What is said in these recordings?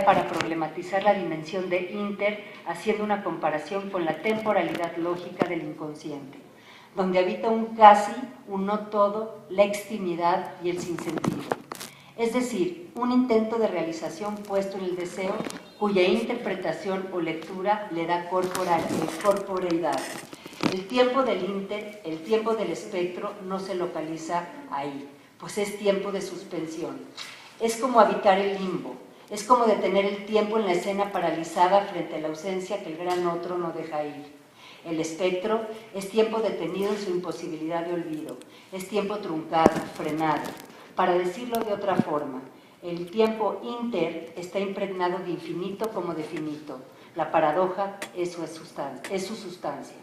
para problematizar la dimensión de inter, haciendo una comparación con la temporalidad lógica del inconsciente, donde habita un casi, un no todo, la extimidad y el sinsentido. Es decir, un intento de realización puesto en el deseo, cuya interpretación o lectura le da corporeidad. El tiempo del inter, el tiempo del espectro, no se localiza ahí, pues es tiempo de suspensión. Es como habitar el limbo, es como detener el tiempo en la escena paralizada frente a la ausencia que el gran otro no deja ir. El espectro es tiempo detenido en su imposibilidad de olvido, es tiempo truncado, frenado. Para decirlo de otra forma, el tiempo inter está impregnado de infinito como de finito. La paradoja es su sustancia.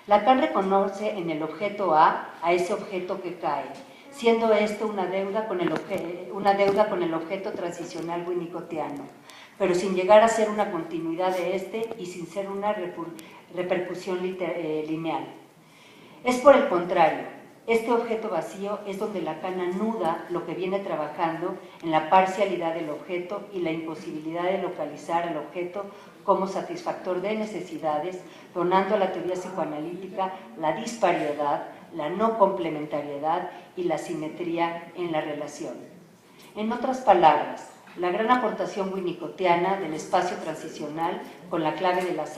Lacan reconoce en el objeto A ese objeto que cae, siendo esto una deuda con el objeto transicional winnicottiano, pero sin llegar a ser una continuidad de este y sin ser una repercusión lineal. Es por el contrario, este objeto vacío es donde Lacan anuda lo que viene trabajando en la parcialidad del objeto y la imposibilidad de localizar al objeto como satisfactor de necesidades, donando a la teoría psicoanalítica la disparidad, la no complementariedad y la simetría en la relación. En otras palabras, la gran aportación winnicottiana del espacio transicional con la clave de las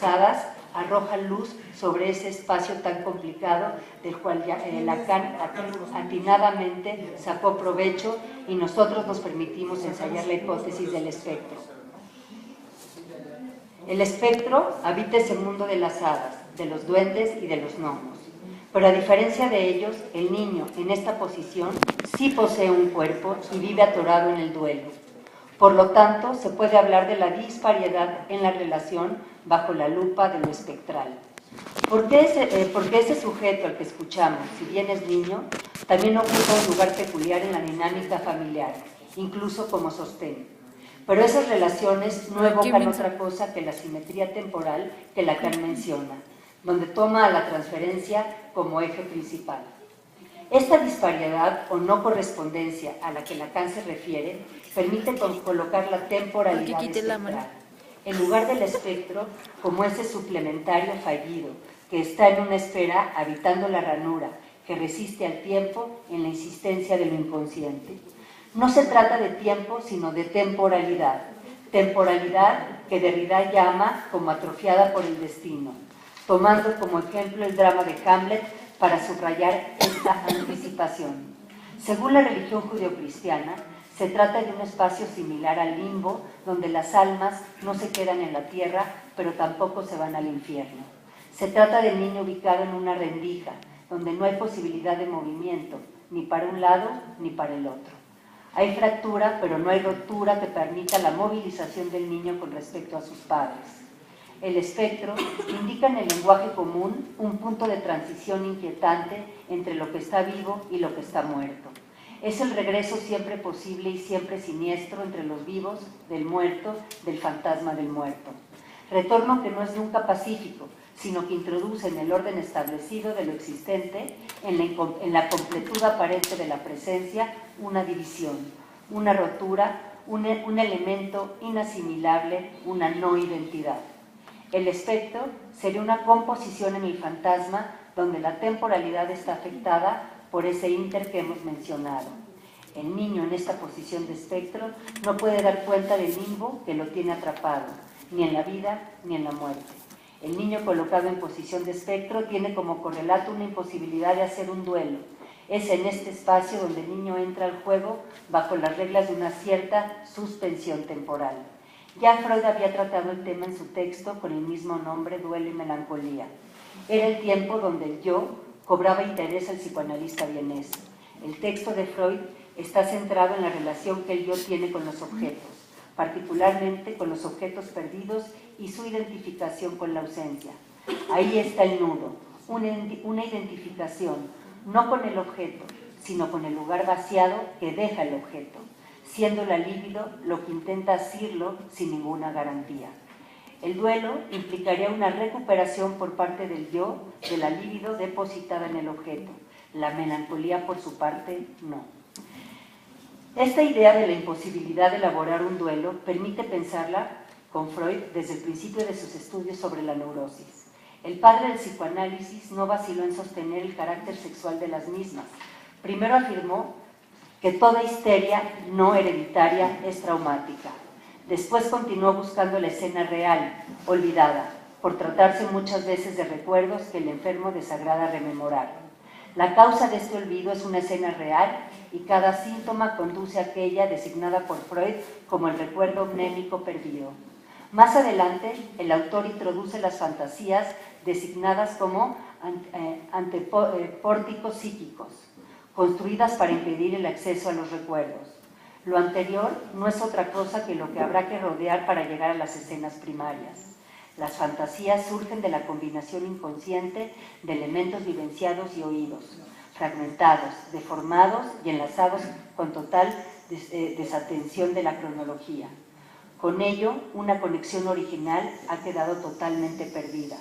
hadas arroja luz sobre ese espacio tan complicado del cual Lacan atinadamente sacó provecho y nosotros nos permitimos ensayar la hipótesis del espectro. El espectro habita ese mundo de las hadas, de los duendes y de los gnomos. Pero a diferencia de ellos, el niño en esta posición sí posee un cuerpo y vive atorado en el duelo. Por lo tanto, se puede hablar de la disparidad en la relación bajo la lupa de lo espectral. Porque ese sujeto al que escuchamos, si bien es niño, también ocupa un lugar peculiar en la dinámica familiar, incluso como sostén. Pero esas relaciones no evocan otra cosa que la simetría temporal que Lacan menciona, donde toma a la transferencia como eje principal. Esta disparidad o no correspondencia a la que Lacan se refiere permite colocar la temporalidad espectral en lugar del espectro como ese suplementario fallido que está en una esfera habitando la ranura que resiste al tiempo en la insistencia de lo inconsciente. No se trata de tiempo, sino de temporalidad que Derrida llama como atrofiada por el destino, tomando como ejemplo el drama de Hamlet para subrayar esta anticipación. Según la religión judeocristiana, se trata de un espacio similar al limbo, donde las almas no se quedan en la tierra, pero tampoco se van al infierno. Se trata del niño ubicado en una rendija, donde no hay posibilidad de movimiento, ni para un lado ni para el otro. Hay fractura, pero no hay rotura que permita la movilización del niño con respecto a sus padres. El espectro indica en el lenguaje común un punto de transición inquietante entre lo que está vivo y lo que está muerto. Es el regreso siempre posible y siempre siniestro entre los vivos, del muerto, del fantasma del muerto. Retorno que no es nunca pacífico, sino que introduce en el orden establecido de lo existente, en la completud aparente de la presencia, una división, una rotura, un elemento inasimilable, una no identidad. El espectro sería una composición en el fantasma donde la temporalidad está afectada por ese inter que hemos mencionado. El niño en esta posición de espectro no puede dar cuenta del limbo que lo tiene atrapado, ni en la vida ni en la muerte. El niño colocado en posición de espectro tiene como correlato una imposibilidad de hacer un duelo. Es en este espacio donde el niño entra al juego bajo las reglas de una cierta suspensión temporal. Ya Freud había tratado el tema en su texto con el mismo nombre, Duelo y Melancolía. Era el tiempo donde el yo cobraba interés al psicoanalista vienés. El texto de Freud está centrado en la relación que el yo tiene con los objetos, particularmente con los objetos perdidos y su identificación con la ausencia. Ahí está el nudo, una identificación, no con el objeto, sino con el lugar vaciado que deja el objeto, siendo la libido lo que intenta asirlo sin ninguna garantía. El duelo implicaría una recuperación por parte del yo de la libido depositada en el objeto. La melancolía, por su parte, no. Esta idea de la imposibilidad de elaborar un duelo permite pensarla con Freud desde el principio de sus estudios sobre la neurosis. El padre del psicoanálisis no vaciló en sostener el carácter sexual de las mismas. Primero afirmó que toda histeria no hereditaria es traumática. Después continuó buscando la escena real, olvidada, por tratarse muchas veces de recuerdos que el enfermo desagrada rememorar. La causa de este olvido es una escena real y cada síntoma conduce a aquella designada por Freud como el recuerdo mnémico perdido. Más adelante, el autor introduce las fantasías designadas como antepórticos psíquicos, construidas para impedir el acceso a los recuerdos. Lo anterior no es otra cosa que lo que habrá que rodear para llegar a las escenas primarias. Las fantasías surgen de la combinación inconsciente de elementos vivenciados y oídos, fragmentados, deformados y enlazados con total desatención de la cronología. Con ello, una conexión original ha quedado totalmente perdida.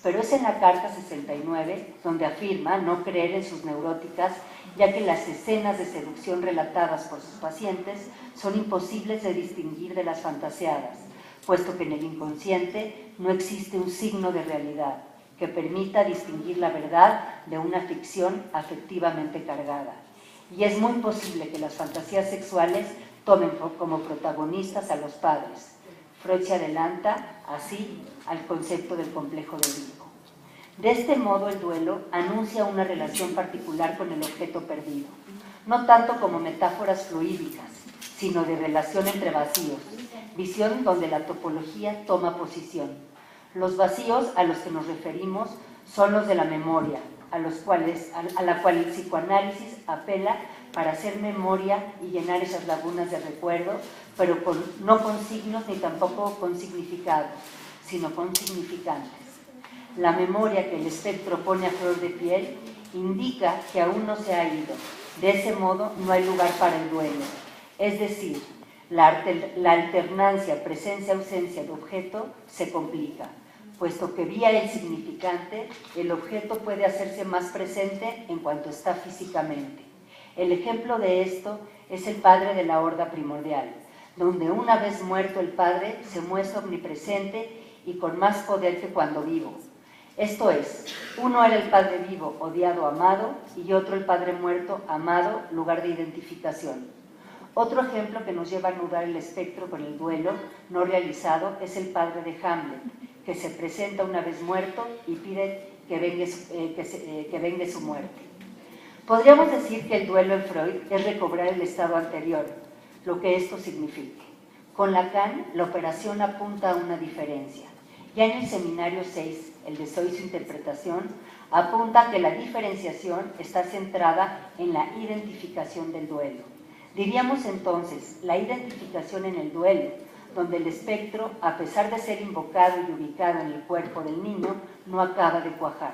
Pero es en la carta 69 donde afirma no creer en sus neuróticas, ya que las escenas de seducción relatadas por sus pacientes son imposibles de distinguir de las fantaseadas, puesto que en el inconsciente no existe un signo de realidad que permita distinguir la verdad de una ficción afectivamente cargada. Y es muy posible que las fantasías sexuales tomen como protagonistas a los padres. Freud se adelanta así al concepto del complejo de Edipo. De este modo, el duelo anuncia una relación particular con el objeto perdido, no tanto como metáforas fluídicas, sino de relación entre vacíos, visión donde la topología toma posición. Los vacíos a los que nos referimos son los de la memoria, a la cual el psicoanálisis apela para hacer memoria y llenar esas lagunas de recuerdo, pero no con signos ni tampoco con significados, sino con significantes. La memoria que el espectro pone a flor de piel indica que aún no se ha ido. De ese modo no hay lugar para el duelo. Es decir, la alternancia presencia-ausencia de objeto se complica, puesto que vía el significante, el objeto puede hacerse más presente en cuanto está físicamente. El ejemplo de esto es el padre de la horda primordial, donde una vez muerto el padre se muestra omnipresente y con más poder que cuando vivo. Esto es, uno era el padre vivo, odiado, amado, y otro el padre muerto, amado, lugar de identificación. Otro ejemplo que nos lleva a anudar el espectro con el duelo no realizado es el padre de Hamlet, que se presenta una vez muerto y pide que vengue su muerte. Podríamos decir que el duelo en Freud es recobrar el estado anterior, lo que esto signifique. Con Lacan, la operación apunta a una diferencia. Ya en el seminario 6, el de Soy su interpretación, apunta que la diferenciación está centrada en la identificación del duelo. Diríamos entonces, la identificación en el duelo, donde el espectro, a pesar de ser invocado y ubicado en el cuerpo del niño, no acaba de cuajar.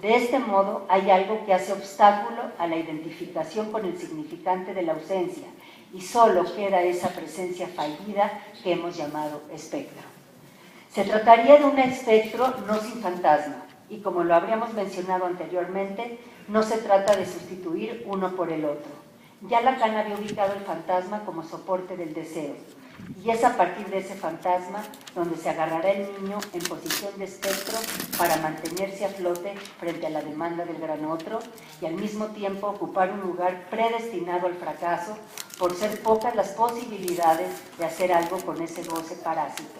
De este modo, hay algo que hace obstáculo a la identificación con el significante de la ausencia, y solo queda esa presencia fallida que hemos llamado espectro. Se trataría de un espectro no sin fantasma, y como lo habríamos mencionado anteriormente, no se trata de sustituir uno por el otro. Ya Lacan había ubicado el fantasma como soporte del deseo, y es a partir de ese fantasma donde se agarrará el niño en posición de espectro para mantenerse a flote frente a la demanda del gran otro y al mismo tiempo ocupar un lugar predestinado al fracaso por ser pocas las posibilidades de hacer algo con ese goce parásito.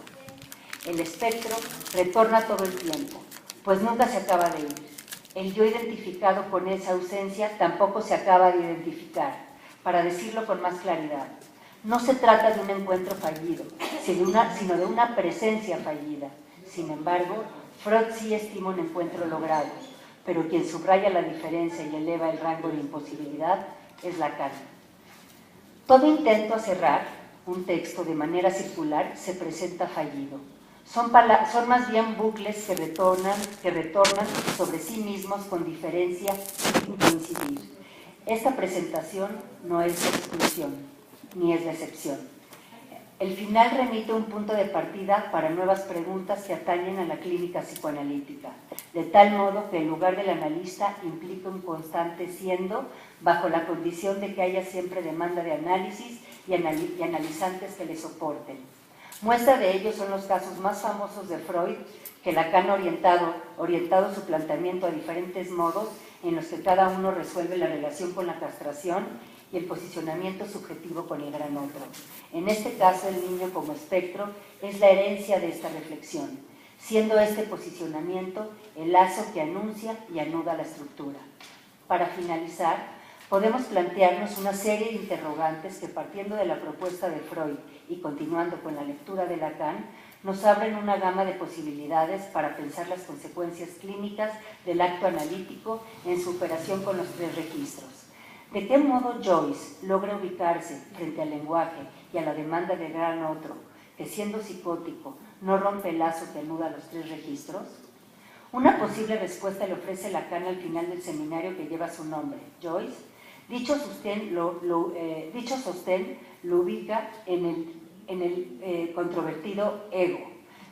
El espectro retorna todo el tiempo, pues nunca se acaba de ir. El yo identificado con esa ausencia tampoco se acaba de identificar. Para decirlo con más claridad, no se trata de un encuentro fallido, sino de una presencia fallida. Sin embargo, Freud sí estima un encuentro logrado, pero quien subraya la diferencia y eleva el rango de imposibilidad es Lacan. Todo intento a cerrar un texto de manera circular se presenta fallido. Son más bien bucles que retornan sobre sí mismos con diferencia sin coincidir. Esta presentación no es de exclusión, ni es de excepción. El final remite un punto de partida para nuevas preguntas que atañen a la clínica psicoanalítica, de tal modo que el lugar del analista implica un constante siendo, bajo la condición de que haya siempre demanda de análisis y analizantes que le soporten. Muestra de ello son los casos más famosos de Freud, que Lacan ha orientado su planteamiento a diferentes modos en los que cada uno resuelve la relación con la castración y el posicionamiento subjetivo con el gran otro. En este caso, el niño como espectro es la herencia de esta reflexión, siendo este posicionamiento el lazo que anuncia y anuda la estructura. Para finalizar, podemos plantearnos una serie de interrogantes que, partiendo de la propuesta de Freud y continuando con la lectura de Lacan, nos abren una gama de posibilidades para pensar las consecuencias clínicas del acto analítico en su operación con los tres registros. ¿De qué modo Joyce logra ubicarse frente al lenguaje y a la demanda del gran otro, que siendo psicótico no rompe el lazo que anuda los tres registros? Una posible respuesta le ofrece Lacan al final del seminario que lleva su nombre, Joyce. Dicho sostén lo ubica en el controvertido ego.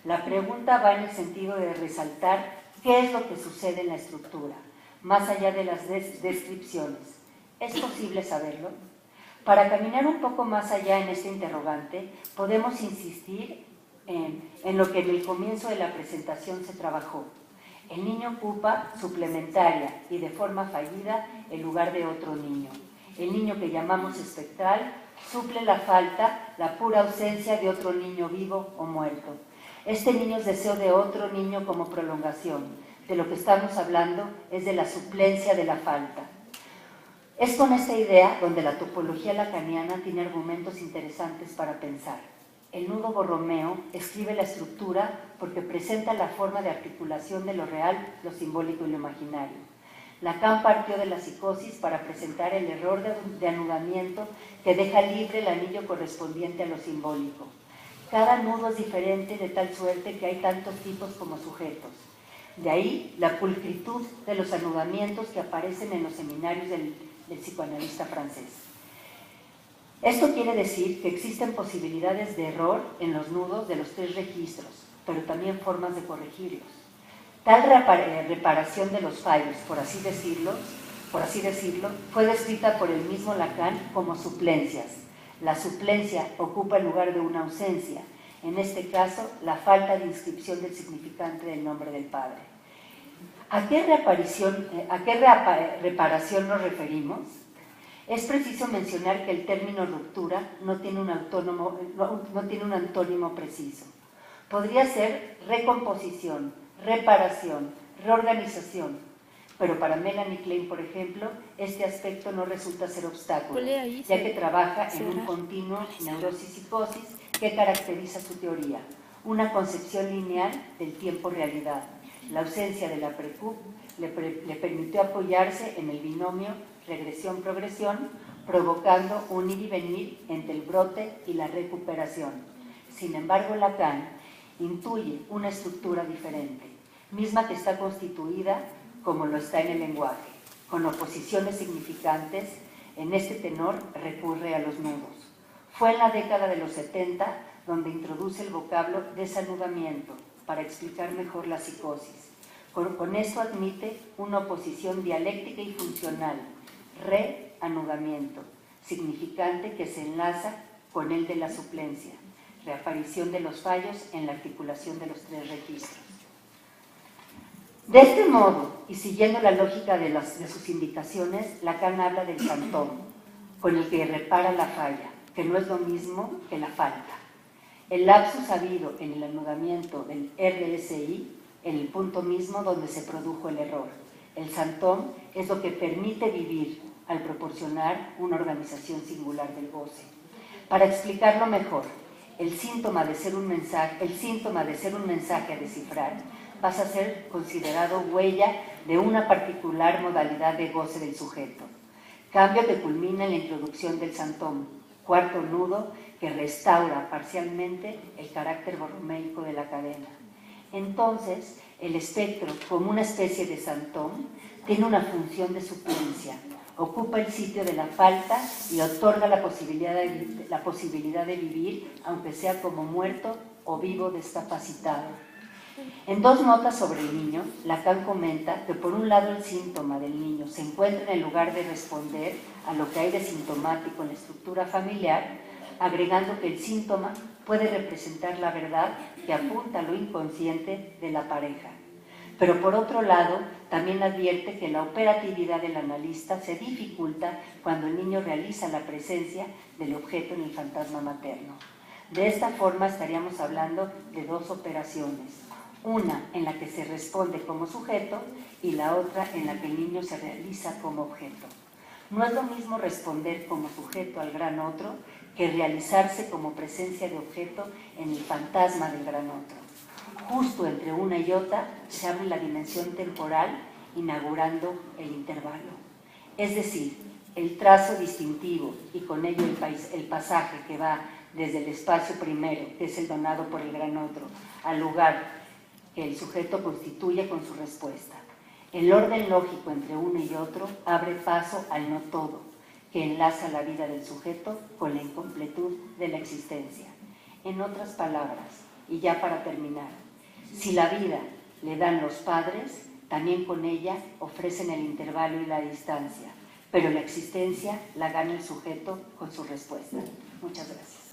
La pregunta va en el sentido de resaltar qué es lo que sucede en la estructura, más allá de las descripciones. ¿Es posible saberlo? Para caminar un poco más allá en este interrogante, podemos insistir en lo que en el comienzo de la presentación se trabajó. El niño ocupa suplementaria y de forma fallida el lugar de otro niño. El niño que llamamos espectral suple la falta, la pura ausencia de otro niño vivo o muerto. Este niño es deseo de otro niño como prolongación. De lo que estamos hablando es de la suplencia de la falta. Es con esta idea donde la topología lacaniana tiene argumentos interesantes para pensar. El nudo Borromeo escribe la estructura porque presenta la forma de articulación de lo real, lo simbólico y lo imaginario. Lacan partió de la psicosis para presentar el error de anudamiento que deja libre el anillo correspondiente a lo simbólico. Cada nudo es diferente de tal suerte que hay tantos tipos como sujetos. De ahí la pulcritud de los anudamientos que aparecen en los seminarios del psicoanalista francés. Esto quiere decir que existen posibilidades de error en los nudos de los tres registros, pero también formas de corregirlos. Tal reparación de los fallos, por así decirlo, fue descrita por el mismo Lacan como suplencias. La suplencia ocupa el lugar de una ausencia, en este caso, la falta de inscripción del significante del nombre del Padre. ¿A qué reparación nos referimos? Es preciso mencionar que el término ruptura no tiene un antónimo preciso. Podría ser recomposición, reparación, reorganización, pero para Melanie Klein, por ejemplo, este aspecto no resulta ser obstáculo, ya que trabaja en un continuo neurosis-psicosis que caracteriza su teoría, una concepción lineal del tiempo-realidad. La ausencia de la precup le permitió apoyarse en el binomio regresión-progresión, provocando un ir y venir entre el brote y la recuperación. Sin embargo, Lacan intuye una estructura diferente, misma que está constituida como lo está en el lenguaje, con oposiciones significantes. En este tenor recurre a los nudos. Fue en la década de los 70 donde introduce el vocablo desanudamiento para explicar mejor la psicosis. Con esto admite una oposición dialéctica y funcional, reanudamiento, significante que se enlaza con el de la suplencia, reaparición de los fallos en la articulación de los tres registros. De este modo, y siguiendo la lógica de sus indicaciones, Lacan habla del santón, con el que repara la falla, que no es lo mismo que la falta. El lapsus habido en el anudamiento del RSI, en el punto mismo donde se produjo el error. El santón es lo que permite vivir al proporcionar una organización singular del goce. Para explicarlo mejor, el síntoma de ser un mensaje a descifrar pasa a ser considerado huella de una particular modalidad de goce del sujeto. Cambio que culmina en la introducción del santón, cuarto nudo que restaura parcialmente el carácter borromeico de la cadena. Entonces, el espectro, como una especie de santón, tiene una función de suplencia, ocupa el sitio de la falta y otorga la posibilidad de vivir, aunque sea como muerto o vivo discapacitado. En dos notas sobre el niño, Lacan comenta que por un lado el síntoma del niño se encuentra en el lugar de responder a lo que hay de sintomático en la estructura familiar, agregando que el síntoma puede representar la verdad que apunta a lo inconsciente de la pareja. Pero por otro lado, también advierte que la operatividad del analista se dificulta cuando el niño realiza la presencia del objeto en el fantasma materno. De esta forma estaríamos hablando de dos operaciones, una en la que se responde como sujeto y la otra en la que el niño se realiza como objeto. No es lo mismo responder como sujeto al gran otro que realizarse como presencia de objeto en el fantasma del gran otro. Justo entre una y otra se abre la dimensión temporal, inaugurando el intervalo. Es decir, el trazo distintivo y con ello el pasaje que va desde el espacio primero, que es el donado por el gran otro, al lugar que el sujeto constituye con su respuesta. El orden lógico entre uno y otro abre paso al no todo, que enlaza la vida del sujeto con la incompletud de la existencia. En otras palabras, y ya para terminar, si la vida le dan los padres, también con ella ofrecen el intervalo y la distancia, pero la existencia la gana el sujeto con su respuesta. Muchas gracias.